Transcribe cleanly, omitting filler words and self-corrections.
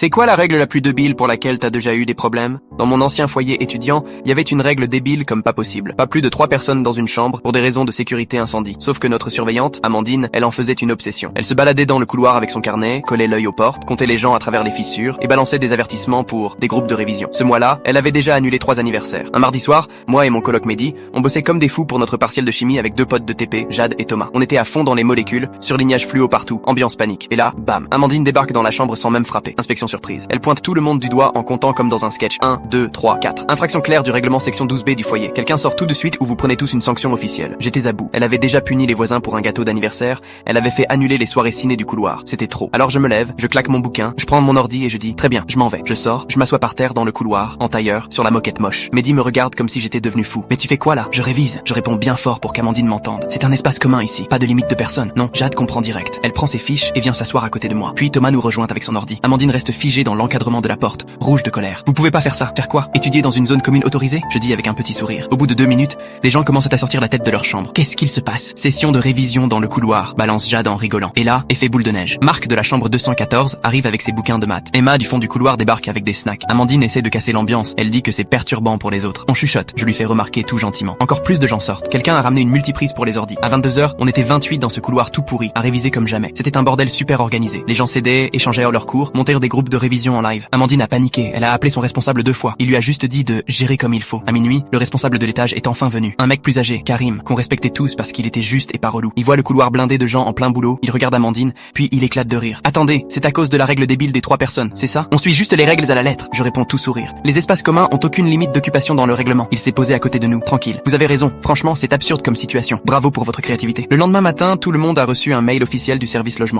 C'est quoi la règle la plus débile pour laquelle t'as déjà eu des problèmes? Dans mon ancien foyer étudiant, il y avait une règle débile comme pas possible. Pas plus de 3 personnes dans une chambre pour des raisons de sécurité incendie. Sauf que notre surveillante, Amandine, elle en faisait une obsession. Elle se baladait dans le couloir avec son carnet, collait l'œil aux portes, comptait les gens à travers les fissures et balançait des avertissements pour des groupes de révision. Ce mois-là, elle avait déjà annulé 3 anniversaires. Un mardi soir, moi et mon coloc Mehdi, on bossait comme des fous pour notre partiel de chimie avec 2 potes de TP, Jade et Thomas. On était à fond dans les molécules, surlignage fluo partout, ambiance panique. Et là, bam, Amandine débarque dans la chambre sans même frapper. Inspection surprise. Elle pointe tout le monde du doigt en comptant comme dans un sketch. 1, 2, 3, 4. Infraction claire du règlement section 12B du foyer. Quelqu'un sort tout de suite ou vous prenez tous une sanction officielle. J'étais à bout. Elle avait déjà puni les voisins pour un gâteau d'anniversaire. Elle avait fait annuler les soirées ciné du couloir. C'était trop. Alors je me lève, je claque mon bouquin, je prends mon ordi et je dis très bien, je m'en vais. Je sors, je m'assois par terre dans le couloir, en tailleur, sur la moquette moche. Mehdi me regarde comme si j'étais devenu fou. Mais tu fais quoi là? Je révise. Je réponds bien fort pour qu'Amandine m'entende. C'est un espace commun ici. Pas de limite de personne. Non, Jade comprend direct. Elle prend ses fiches et vient s'asseoir à côté de moi. Puis Thomas nous rejoint avec son ordi. Amandine reste figée dans l'encadrement de la porte, rouge de colère. Vous pouvez pas faire ça. Faire quoi? Étudier dans une zone commune autorisée? Je dis avec un petit sourire. Au bout de 2 minutes, des gens commencent à sortir la tête de leur chambre. Qu'est-ce qu'il se passe? Session de révision dans le couloir, balance Jade en rigolant. Et là, effet boule de neige. Marc de la chambre 214 arrive avec ses bouquins de maths. Emma du fond du couloir débarque avec des snacks. Amandine essaie de casser l'ambiance. Elle dit que c'est perturbant pour les autres. On chuchote. Je lui fais remarquer tout gentiment. Encore plus de gens sortent. Quelqu'un a ramené une multiprise pour les ordis. À 22h, on était 28 dans ce couloir tout pourri, à réviser comme jamais. C'était un bordel super organisé. Les gens s'aidaient, échangeaient leurs cours, montèrent des groupes de révision en live. Amandine a paniqué. Elle a appelé son responsable 2 fois. Il lui a juste dit de gérer comme il faut. À minuit, le responsable de l'étage est enfin venu. Un mec plus âgé, Karim, qu'on respectait tous parce qu'il était juste et pas relou. Il voit le couloir blindé de gens en plein boulot. Il regarde Amandine, puis il éclate de rire. Attendez, c'est à cause de la règle débile des 3 personnes, c'est ça? On suit juste les règles à la lettre. Je réponds tout sourire. Les espaces communs ont aucune limite d'occupation dans le règlement. Il s'est posé à côté de nous, tranquille. Vous avez raison. Franchement, c'est absurde comme situation. Bravo pour votre créativité. Le lendemain matin, tout le monde a reçu un mail officiel du service logement.